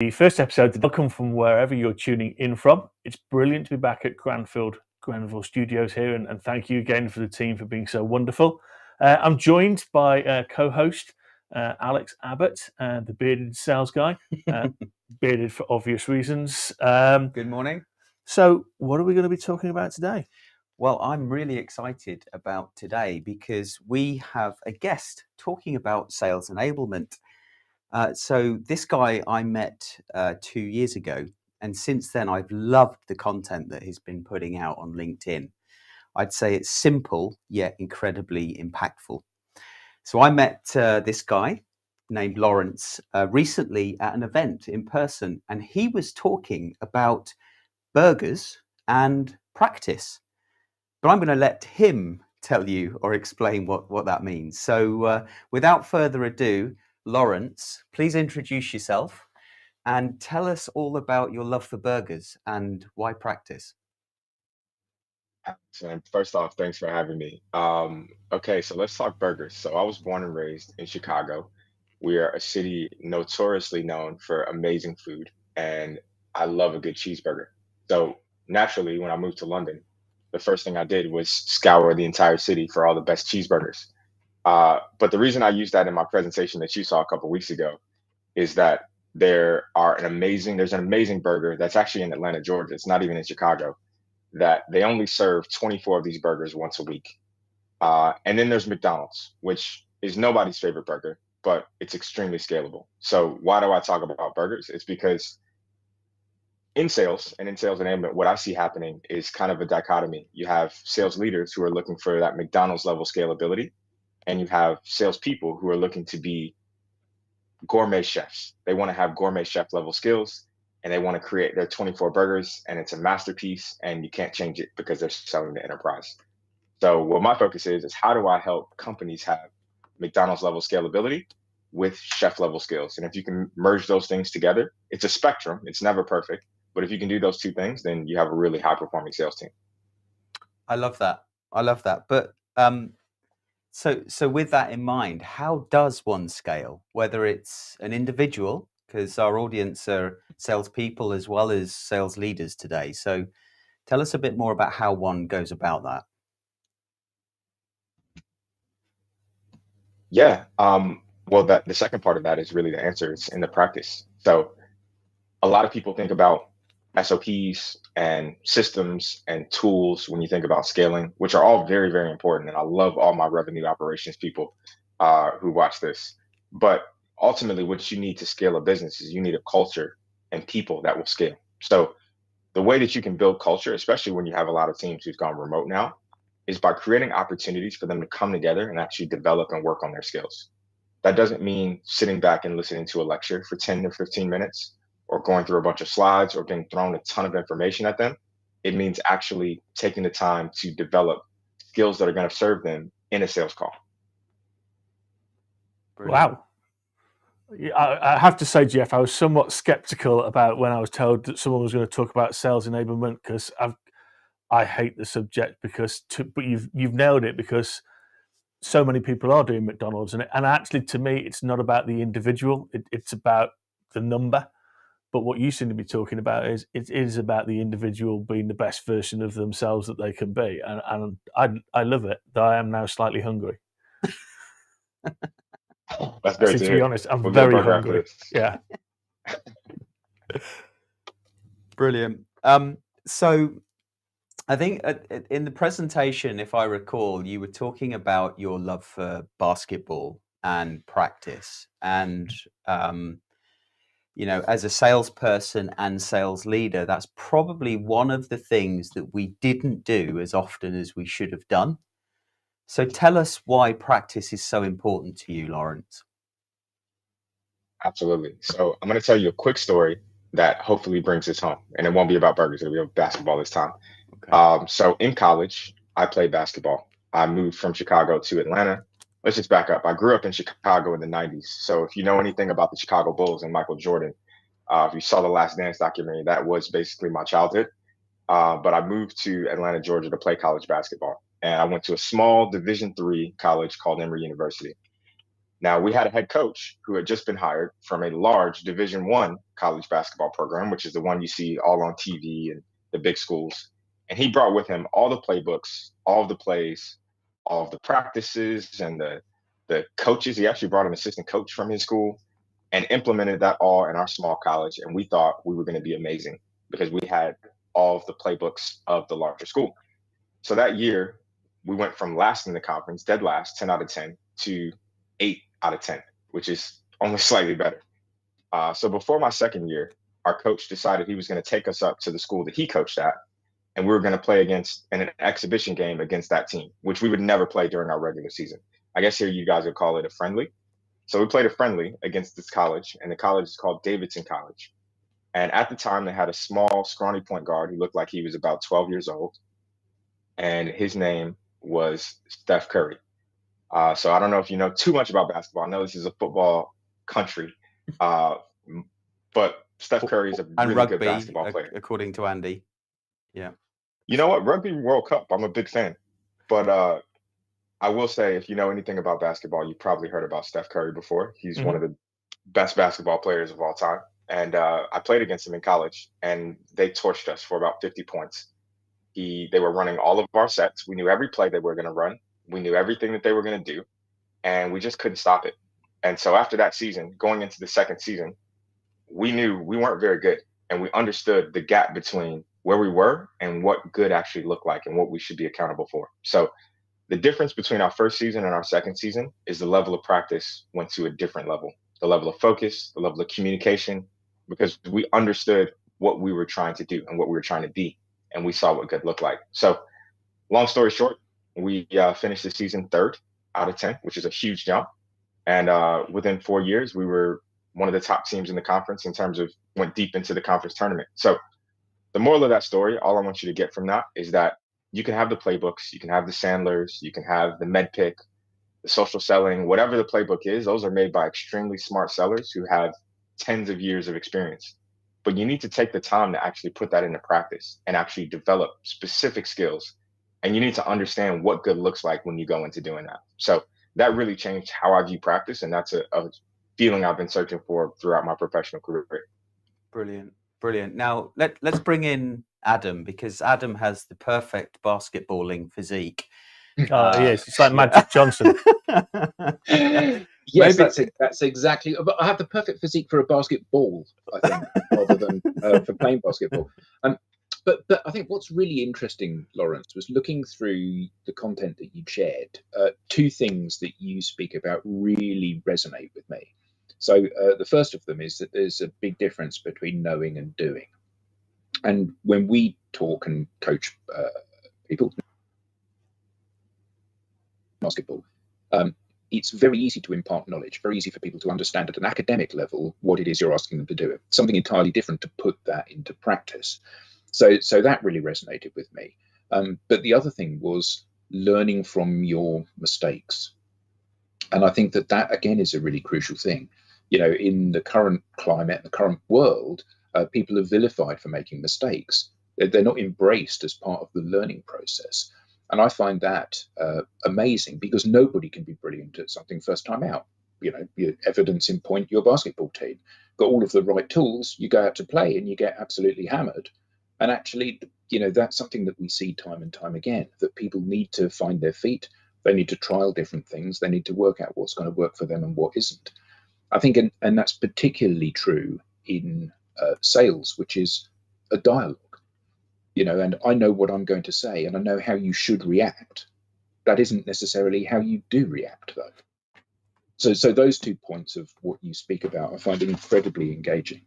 The first episode. Welcome from wherever you're tuning in from. It's brilliant to be back at Grenville Studios here, and thank you again for the team for being so wonderful. I'm joined by co-host Alex Abbott, the bearded sales guy, bearded for obvious reasons. Good morning. So, what are we going to be talking about today? Well, I'm really excited about today because we have a guest talking about sales enablement. So this guy I met 2 years ago, and since then I've loved the content that he's been putting out on LinkedIn. I'd say it's simple yet incredibly impactful. So I met this guy named Lawrence recently at an event in person, and he was talking about burgers and practice. But I'm going to let him tell you or explain what that means. So without further ado, Lawrence, please introduce yourself and tell us all about your love for burgers and why practice. So first off, thanks for having me. Okay, so let's talk burgers. So I was born and raised in Chicago. We are a city notoriously known for amazing food, and I love a good cheeseburger. So naturally, when I moved to London, the first thing I did was scour the entire city for all the best cheeseburgers. But the reason I used that in my presentation that you saw a couple weeks ago is that there's an amazing burger that's actually in Atlanta, Georgia. It's not even in Chicago, that they only serve 24 of these burgers once a week. And then there's McDonald's, which is nobody's favorite burger, but it's extremely scalable. So why do I talk about burgers? It's because in sales and in sales enablement, what I see happening is kind of a dichotomy. You have sales leaders who are looking for that McDonald's level scalability, and you have salespeople who are looking to be gourmet chefs. They want to have gourmet chef level skills, and they want to create their 24 burgers, and it's a masterpiece, and you can't change it because they're selling the enterprise. So what my focus is how do I help companies have McDonald's level scalability with chef level skills? And if you can merge those things together, it's a spectrum. It's never perfect. But if you can do those two things, then you have a really high performing sales team. I love that. But so with that in mind, how does one scale? Whether it's an individual, because our audience are salespeople as well as sales leaders today. So tell us a bit more about how one goes about that. Yeah. Well, the second part of that is really the answer. It's in the practice. So a lot of people think about SOPs and systems and tools when you think about scaling, which are all very, very important. And I love all my revenue operations people who watch this. But ultimately, what you need to scale a business is you need a culture and people that will scale. So the way that you can build culture, especially when you have a lot of teams who've gone remote now, is by creating opportunities for them to come together and actually develop and work on their skills. That doesn't mean sitting back and listening to a lecture for 10 to 15 minutes or going through a bunch of slides or being thrown a ton of information at them. It means actually taking the time to develop skills that are going to serve them in a sales call. Brilliant. Wow. I have to say, Jeff, I was somewhat skeptical about when I was told that someone was going to talk about sales enablement, because I hate the subject, but you've nailed it, because so many people are doing McDonald's, and actually to me it's not about the individual, it's about the number. But what you seem to be talking about is it is about the individual being the best version of themselves that they can be, and I love it. Though I am now slightly hungry. That's great to To be hear. honest, I'm We'll get a very burger after hungry. this. Yeah. Brilliant. So I think in the presentation, if I recall, you were talking about your love for basketball and practice. And, as a salesperson and sales leader, that's probably one of the things that we didn't do as often as we should have done. So tell us why practice is so important to you, Lawrence. Absolutely. So I'm going to tell you a quick story that hopefully brings this home, and it won't be about burgers. It'll be about basketball this time. Okay. So in college, I played basketball. I moved from Chicago to Atlanta. Let's just back up. I grew up in Chicago in the 90s. So if you know anything about the Chicago Bulls and Michael Jordan, if you saw the Last Dance documentary, that was basically my childhood. But I moved to Atlanta, Georgia to play college basketball. And I went to a small Division III college called Emory University. Now, we had a head coach who had just been hired from a large Division I college basketball program, which is the one you see all on TV and the big schools. And he brought with him all the playbooks, all of the plays, all of the practices, and the coaches. He actually brought an assistant coach from his school and implemented that all in our small college. And we thought we were going to be amazing because we had all of the playbooks of the larger school. So that year, we went from last in the conference, dead last, 10 out of 10, to 8 out of 10, which is only slightly better. So before my second year, our coach decided he was going to take us up to the school that he coached at, and we were going to play against in an exhibition game against that team, which we would never play during our regular season. I guess here you guys would call it a friendly. So we played a friendly against this college, and the college is called Davidson College. And at the time, they had a small, scrawny point guard who looked like he was about 12 years old, and his name was Steph Curry. So I don't know if you know too much about basketball. I know this is a football country, but Steph Curry is a and really good rugby, basketball player. according to Andy. Yeah. You know what? Rugby World Cup, I'm a big fan. But I will say, if you know anything about basketball, you've probably heard about Steph Curry before. He's one of the best basketball players of all time. And I played against him in college, and they torched us for about 50 points. They were running all of our sets. We knew every play they were going to run. We knew everything that they were going to do, and we just couldn't stop it. And so after that season, going into the second season, we knew we weren't very good, and we understood the gap between where we were and what good actually looked like and what we should be accountable for. So the difference between our first season and our second season is the level of practice went to a different level, the level of focus, the level of communication, because we understood what we were trying to do and what we were trying to be, and we saw what good looked like. So long story short, we finished the season 3rd out of 10, which is a huge jump. And within 4 years, we were one of the top teams in the conference in terms of went deep into the conference tournament. So the moral of that story, all I want you to get from that is that you can have the playbooks, you can have the Sandlers, you can have the med pick, the social selling, whatever the playbook is, those are made by extremely smart sellers who have tens of years of experience. But you need to take the time to actually put that into practice and actually develop specific skills. And you need to understand what good looks like when you go into doing that. So that really changed how I view practice. And that's a feeling I've been searching for throughout my professional career. Brilliant. Brilliant. Now let's bring in Adam, because Adam has the perfect basketballing physique. Yes, it's like Magic Johnson. Yes, that's exactly. But I have the perfect physique for a basketball, I think, rather than for playing basketball. But I think what's really interesting, Lawrence, was looking through the content that you shared. Two things that you speak about really resonate with me. So the first of them is that there's a big difference between knowing and doing. And when we talk and coach people basketball, it's very easy to impart knowledge, very easy for people to understand at an academic level what it is you're asking them to do. Something entirely different to put that into practice. So that really resonated with me. But the other thing was learning from your mistakes. And I think that again is a really crucial thing. You know, in the current climate, the current world, people are vilified for making mistakes. They're not embraced as part of the learning process. And I find that amazing, because nobody can be brilliant at something first time out. You know, your evidence in point, your basketball team got all of the right tools, you go out to play and you get absolutely hammered. And actually, you know, that's something that we see time and time again, that people need to find their feet. They need to trial different things. They need to work out what's going to work for them and what isn't. I think, and that's particularly true in sales, which is a dialogue. You know, and I know what I'm going to say, and I know how you should react. That isn't necessarily how you do react, though. So those 2 points of what you speak about I find incredibly engaging.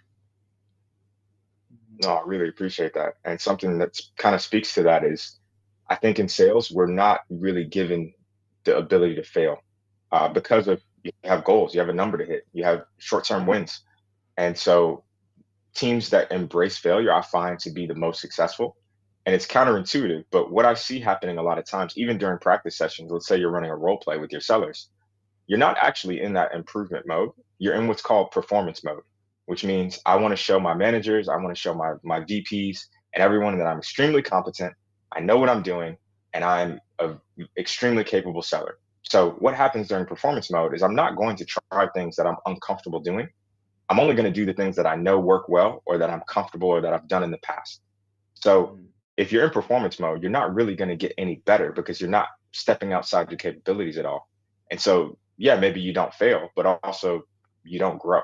No, I really appreciate that. And something that kind of speaks to that is, I think in sales, we're not really given the ability to fail because of you have goals, you have a number to hit, you have short-term wins. And so teams that embrace failure, I find to be the most successful. And it's counterintuitive, but what I see happening a lot of times, even during practice sessions, let's say you're running a role play with your sellers, you're not actually in that improvement mode. You're in what's called performance mode, which means I want to show my managers, I want to show my VPs and everyone that I'm extremely competent, I know what I'm doing, and I'm an extremely capable seller. So what happens during performance mode is I'm not going to try things that I'm uncomfortable doing. I'm only going to do the things that I know work well, or that I'm comfortable, or that I've done in the past. So Mm. if you're in performance mode, you're not really going to get any better because you're not stepping outside your capabilities at all. And so, yeah, maybe you don't fail, but also you don't grow.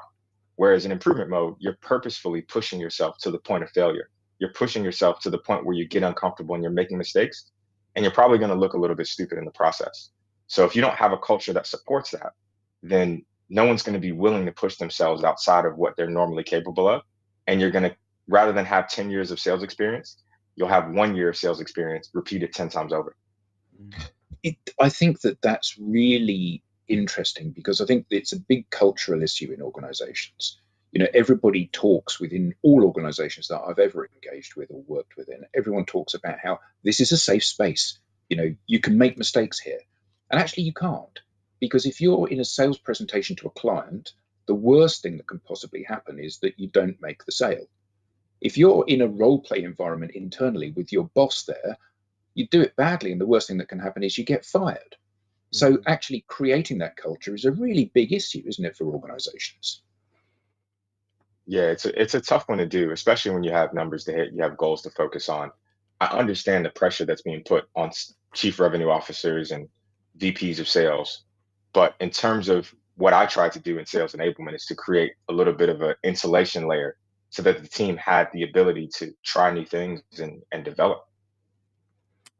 Whereas in improvement mode, you're purposefully pushing yourself to the point of failure. You're pushing yourself to the point where you get uncomfortable and you're making mistakes, and you're probably going to look a little bit stupid in the process. So if you don't have a culture that supports that, then no one's going to be willing to push themselves outside of what they're normally capable of. And you're going to, rather than have 10 years of sales experience, you'll have 1 year of sales experience repeated 10 times over. I think that that's really interesting, because I think it's a big cultural issue in organizations. You know, everybody talks within all organizations that I've ever engaged with or worked within. Everyone talks about how this is a safe space. You know, you can make mistakes here. And actually you can't, because if you're in a sales presentation to a client, the worst thing that can possibly happen is that you don't make the sale. If you're in a role play environment internally with your boss there, you do it badly, and the worst thing that can happen is you get fired. So actually creating that culture is a really big issue, isn't it, for organizations? Yeah, it's a tough one to do, especially when you have numbers to hit, you have goals to focus on. I understand the pressure that's being put on chief revenue officers and VPs of sales, but in terms of what I try to do in sales enablement is to create a little bit of an insulation layer so that the team had the ability to try new things and develop.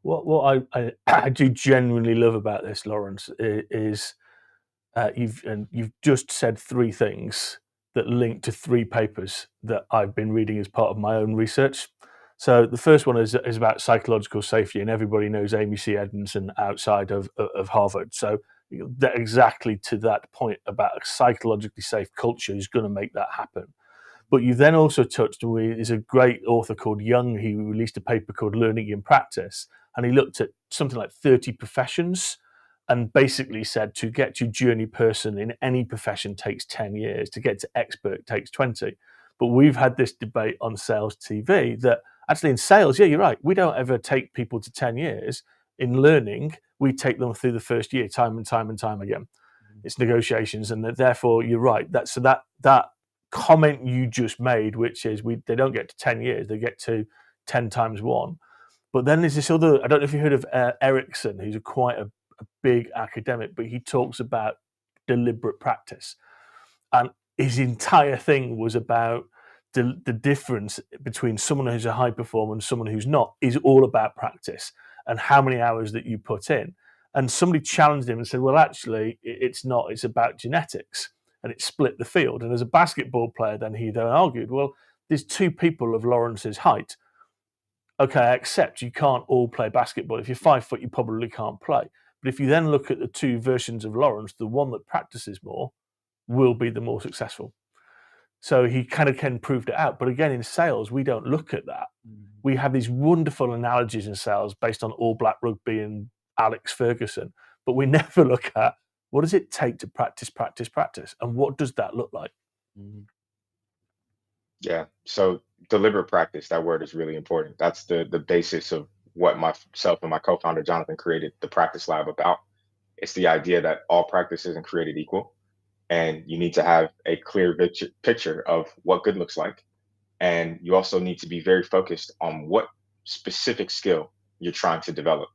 What I do genuinely love about this, Lawrence, is you've just said three things that link to three papers that I've been reading as part of my own research. So the first one is about psychological safety, and everybody knows Amy C. Edmondson outside of Harvard. So that exactly to that point about a psychologically safe culture is going to make that happen. But you then also touched on, there's a great author called Young. He released a paper called Learning in Practice, and he looked at something like 30 professions and basically said to get to journey person in any profession takes 10 years, to get to expert takes 20. But we've had this debate on SalesTV that actually in sales, yeah, you're right, we don't ever take people to 10 years. In learning, we take them through the first year time and time and time again. It's negotiations, and therefore you're right. That comment you just made, which is they don't get to 10 years, they get to 10 times one. But then there's this other, I don't know if you heard of Erickson, who's quite a big academic, but he talks about deliberate practice. And his entire thing was about the difference between someone who's a high performer and someone who's not is all about practice and how many hours that you put in. And somebody challenged him and said, well, actually, it's not, it's about genetics. And it split the field. And as a basketball player, then he argued, well, there's two people of Lawrence's height. Okay, I accept you can't all play basketball. If you're 5 foot, you probably can't play. But if you then look at the two versions of Lawrence, the one that practices more will be the more successful. So he kind of proved it out. But again, in sales, we don't look at that. We have these wonderful analogies in sales based on All Black Rugby and Alex Ferguson, but we never look at what does it take to practice, and what does that look like? Yeah. So deliberate practice, that word is really important. That's the basis of what myself and my co-founder Jonathan created the Practice Lab about. It's the idea that all practice isn't created equal, and you need to have a clear picture of what good looks like. And you also need to be very focused on what specific skill you're trying to develop.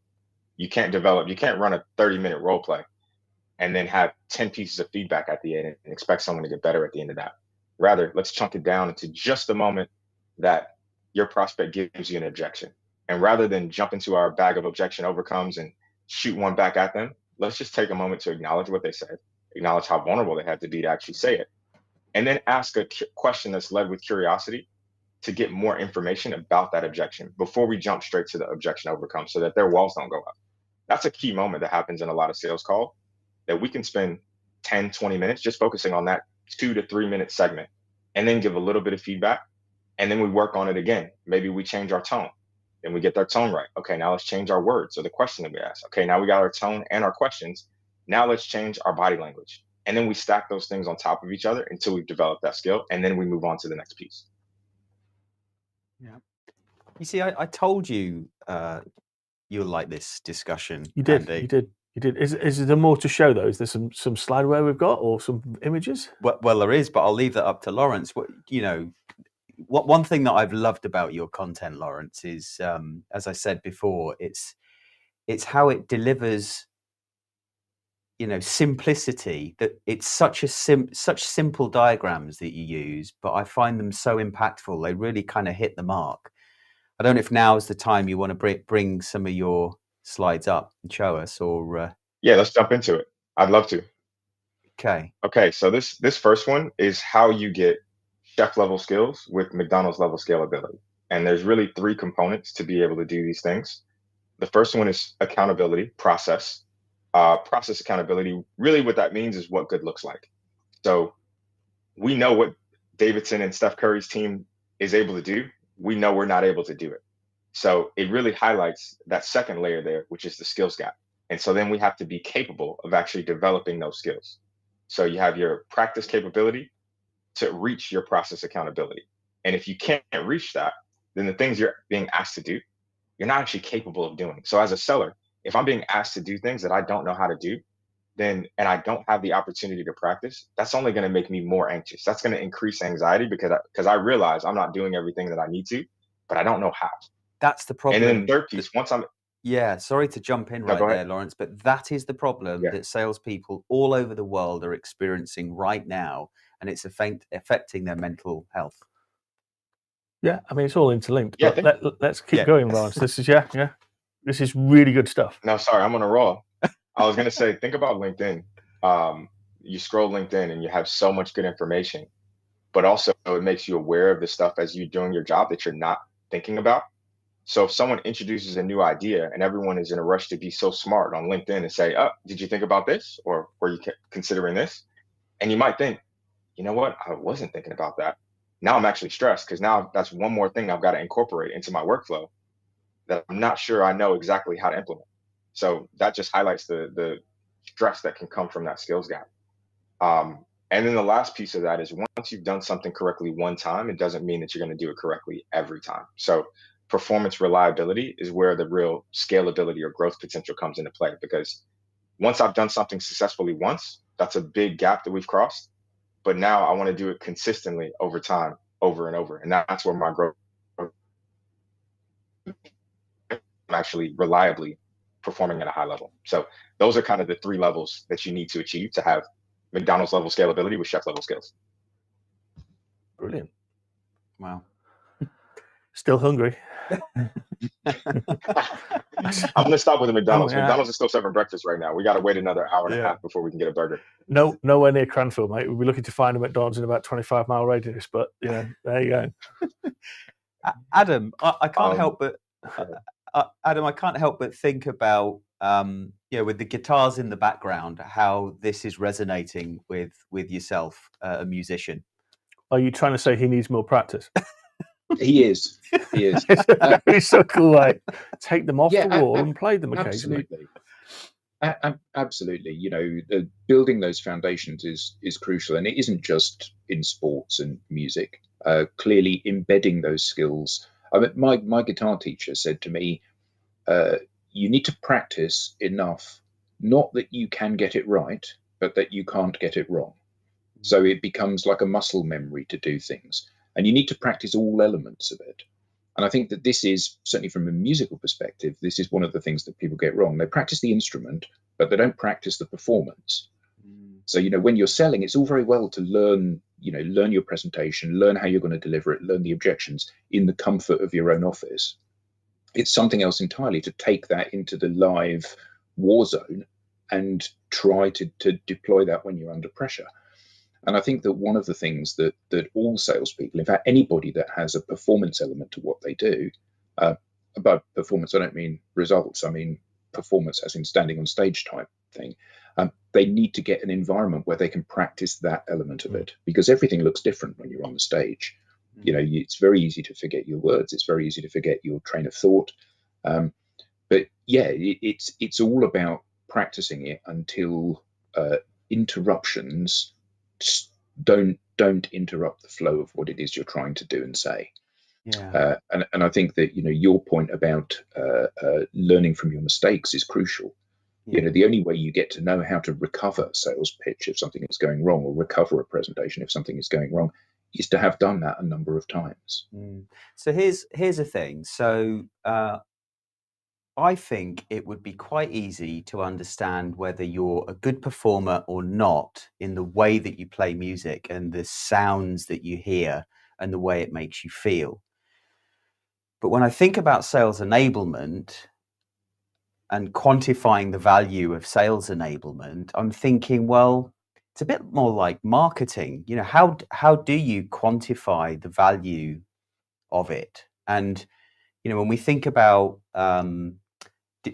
You can't run a 30-minute role play and then have 10 pieces of feedback at the end and expect someone to get better at the end of that. Rather, let's chunk it down into just the moment that your prospect gives you an objection. And rather than jump into our bag of objection overcomes and shoot one back at them, let's just take a moment to acknowledge what they said, acknowledge how vulnerable they had to be to actually say it, and then ask a question that's led with curiosity to get more information about that objection before we jump straight to the objection overcome so that their walls don't go up. That's a key moment that happens in a lot of sales calls, that we can spend 10, 20 minutes just focusing on that 2 to 3 minute segment and then give a little bit of feedback. And then we work on it again. Maybe we change our tone and we get their tone right. Okay, now let's change our words or the question that we ask. Okay, now we got our tone and our questions. Now let's change our body language. And then we stack those things on top of each other until we've developed that skill. And then we move on to the next piece. Yeah. You see, I told you you'll like this discussion. You did. Andy. You did. You did. Is there more to show though? Is there some slideware we've got or some images? Well, there is, but I'll leave that up to Lawrence. One thing that I've loved about your content, Lawrence, is as I said before, it's how it delivers, simplicity. That it's such simple diagrams that you use, but I find them so impactful. They really kind of hit the mark. I don't know if now is the time you want to bring some of your slides up and show us, or Yeah, let's jump into it. I'd love to. Okay. So this first one is how you get chef level skills with McDonald's level scalability. And there's really three components to be able to do these things. The first one is accountability, process. Process accountability, really what that means is what good looks like. So we know what Davidson and Steph Curry's team is able to do. We know we're not able to do it. So it really highlights that second layer there, which is the skills gap. And so then we have to be capable of actually developing those skills. So you have your practice capability to reach your process accountability. And if you can't reach that, then the things you're being asked to do, you're not actually capable of doing. So as a seller, if I'm being asked to do things that I don't know how to do, then, and I don't have the opportunity to practice, that's only going to make me more anxious. That's going to increase anxiety because I realize I'm not doing everything that I need to, but I don't know how. That's the problem. And then the third piece, yeah, sorry to jump in there, Lawrence, but that is the problem that salespeople all over the world are experiencing right now, and it's affecting their mental health. Yeah, I mean, it's all interlinked. Yeah, but let's keep going, Lawrence. This is this is really good stuff. No, sorry, I'm on a roll. I was gonna say, think about LinkedIn. You scroll LinkedIn and you have so much good information, but also it makes you aware of the stuff as you're doing your job that you're not thinking about. So if someone introduces a new idea and everyone is in a rush to be so smart on LinkedIn and say, oh, did you think about this? Or were you considering this? And you might think, you know what? I wasn't thinking about that. Now I'm actually stressed because now that's one more thing I've got to incorporate into my workflow that I'm not sure I know exactly how to implement. So that just highlights the stress that can come from that skills gap. And then the last piece of that is once you've done something correctly one time, it doesn't mean that you're going to do it correctly every time. So performance reliability is where the real scalability or growth potential comes into play, because once I've done something successfully once, that's a big gap that we've crossed. But now I want to do it consistently over time, over and over. And that's where my growth, I'm actually reliably performing at a high level. So those are kind of the three levels that you need to achieve to have McDonald's level scalability with chef level skills. Brilliant. Wow. Still hungry. I'm going to stop with the McDonald's. Oh, yeah. McDonald's is still serving breakfast right now. We got to wait another hour and a half before we can get a burger. Nowhere near Cranfield, mate. We'll be looking to find a McDonald's in about 25-mile radius, but there you go. Adam, I can't help but Adam, I can't help but think about with the guitars in the background, how this is resonating with yourself, a musician. Are you trying to say he needs more practice? He is. It's so cool. Like, take them off the wall and play them occasionally. Absolutely. Building those foundations is crucial, and it isn't just in sports and music. Clearly, embedding those skills. I mean, my guitar teacher said to me, "You need to practice enough, not that you can get it right, but that you can't get it wrong." So it becomes like a muscle memory to do things. And you need to practice all elements of it. And I think that this is, certainly from a musical perspective, this is one of the things that people get wrong. They practice the instrument, but they don't practice the performance. So, when you're selling, it's all very well to learn your presentation, learn how you're going to deliver it, learn the objections in the comfort of your own office. It's something else entirely to take that into the live war zone and try to deploy that when you're under pressure. And I think that one of the things that all salespeople, in fact, anybody that has a performance element to what they do, by performance, I don't mean results, I mean performance as in standing on stage type thing, they need to get an environment where they can practice that element of it, because everything looks different when you're on the stage. It's very easy to forget your words. It's very easy to forget your train of thought. But yeah, it's all about practicing it until interruptions don't interrupt the flow of what it is you're trying to do and say. And I think that your point about learning from your mistakes is crucial. You know, the only way you get to know how to recover a sales pitch if something is going wrong, or recover a presentation if something is going wrong, is to have done that a number of times. So here's a thing. So I think it would be quite easy to understand whether you're a good performer or not in the way that you play music and the sounds that you hear and the way it makes you feel. But when I think about sales enablement and quantifying the value of sales enablement, I'm thinking, well, it's a bit more like marketing. You know, how do you quantify the value of it? And, you know, when we think about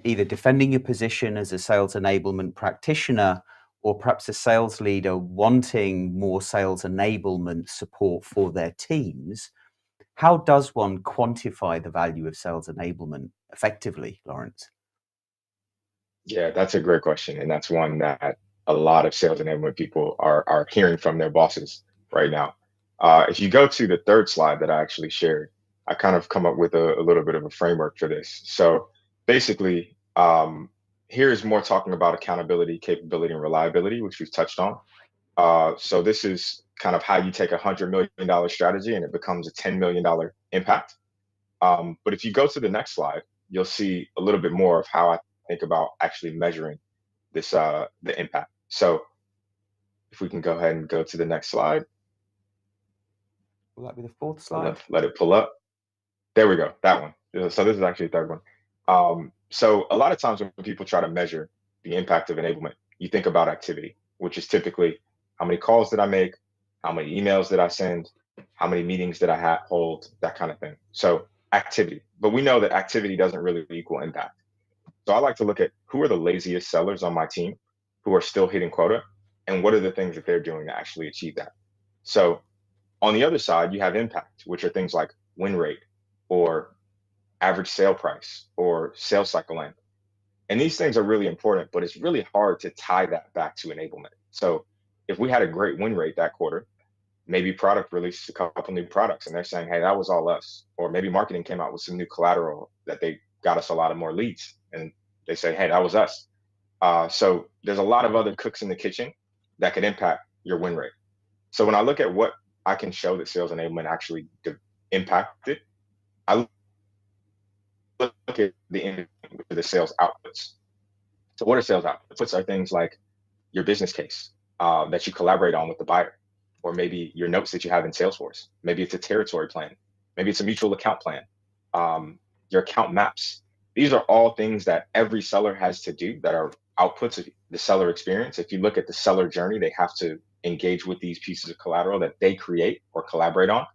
either defending your position as a sales enablement practitioner, or perhaps a sales leader wanting more sales enablement support for their teams, how does one quantify the value of sales enablement effectively, Lawrence? Yeah, that's a great question. And that's one that a lot of sales enablement people are hearing from their bosses right now. If you go to the third slide that I actually shared, I kind of come up with a little bit of a framework for this. So basically, here is more talking about accountability, capability, and reliability, which we've touched on. So this is kind of how you take $100 million strategy and it becomes a $10 million impact. But if you go to the next slide, you'll see a little bit more of how I think about actually measuring this the impact. So if we can go ahead and go to the next slide. Will that be the fourth slide? Let it pull up. There we go. That one. So this is actually the third one. So a lot of times when people try to measure the impact of enablement, you think about activity, which is typically how many calls did I make, how many emails did I send, how many meetings did I hold, that kind of thing. So activity. But we know that activity doesn't really equal impact. So I like to look at who are the laziest sellers on my team who are still hitting quota, and what are the things that they're doing to actually achieve that. So on the other side, you have impact, which are things like win rate or average sale price or sales cycle length. And these things are really important, but it's really hard to tie that back to enablement. So if we had a great win rate that quarter, maybe product released a couple new products and they're saying, hey, that was all us. Or maybe marketing came out with some new collateral that they got us a lot of more leads. And they say, hey, that was us. So there's a lot of other cooks in the kitchen that could impact your win rate. So when I look at what I can show that sales enablement actually impacted, I look at the sales outputs. So what are sales outputs? Are things like your business case that you collaborate on with the buyer, or maybe your notes that you have in Salesforce. Maybe it's a territory plan. Maybe it's a mutual account plan. Your account maps. These are all things that every seller has to do that are outputs of the seller experience. If you look at the seller journey, they have to engage with these pieces of collateral that they create or collaborate on.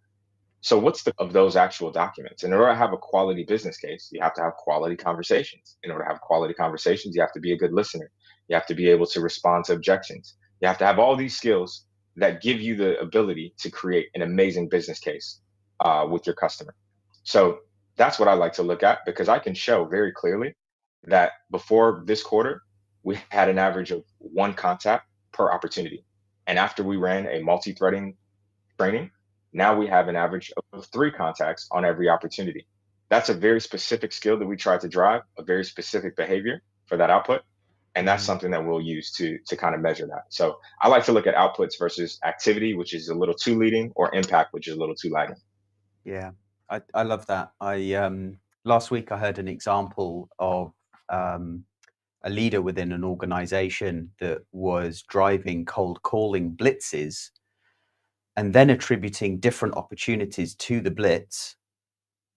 So what's of those actual documents? In order to have a quality business case, you have to have quality conversations. In order to have quality conversations, you have to be a good listener. You have to be able to respond to objections. You have to have all these skills that give you the ability to create an amazing business case with your customer. So that's what I like to look at, because I can show very clearly that before this quarter, we had an average of 1 contact per opportunity. And after we ran a multi-threading training, now we have an average of 3 contacts on every opportunity. That's a very specific skill that we try to drive, a very specific behavior for that output. And that's something that we'll use to kind of measure that. So I like to look at outputs versus activity, which is a little too leading, or impact, which is a little too lagging. Yeah, I love that. Last week I heard an example of a leader within an organization that was driving cold calling blitzes and then attributing different opportunities to the blitz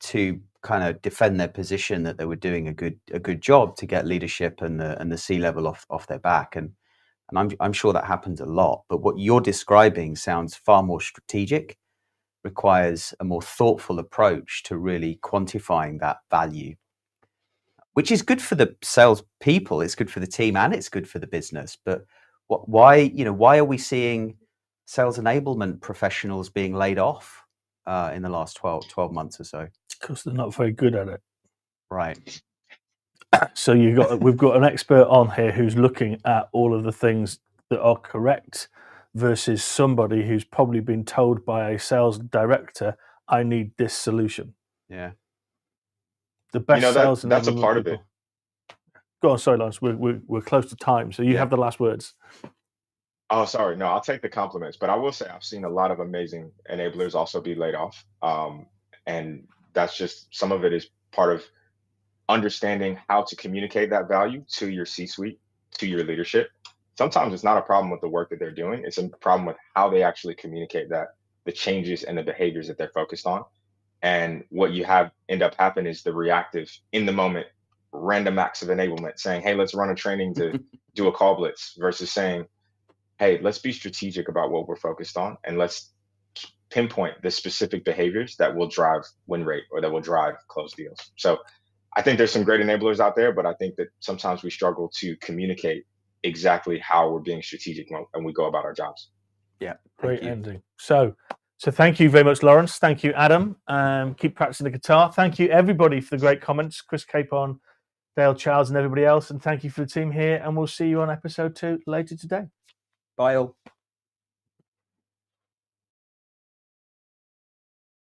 to kind of defend their position that they were doing a good job to get leadership and the C-level off their back. And I'm sure that happens a lot. But what you're describing sounds far more strategic, requires a more thoughtful approach to really quantifying that value, which is good for the sales people, it's good for the team, and it's good for the business. But why are we seeing sales enablement professionals being laid off in the last 12 months or so? Because they're not very good at it. Right. So we've got an expert on here who's looking at all of the things that are correct versus somebody who's probably been told by a sales director, I need this solution. Yeah. The best sales that's a enablement part people. of it. Go on, sorry, Lawrence. We're close to time, so you Yeah. have the last words. Oh, sorry. No, I'll take the compliments, but I will say I've seen a lot of amazing enablers also be laid off. And that's just some of it is part of understanding how to communicate that value to your C-suite, to your leadership. Sometimes it's not a problem with the work that they're doing. It's a problem with how they actually communicate that, the changes and the behaviors that they're focused on. And what you have end up happening is the reactive, in the moment, random acts of enablement saying, hey, let's run a training to do a call blitz versus saying, hey, let's be strategic about what we're focused on and let's pinpoint the specific behaviors that will drive win rate or that will drive close deals. So I think there's some great enablers out there, but I think that sometimes we struggle to communicate exactly how we're being strategic when we go about our jobs. Yeah, Great thank you. ending. So thank you very much, Lawrence. Thank you, Adam. Keep practicing the guitar. Thank you, everybody, for the great comments. Chris Capon, Dale Childs, and everybody else. And thank you for the team here. And we'll see you on episode 2 later today. Bye all.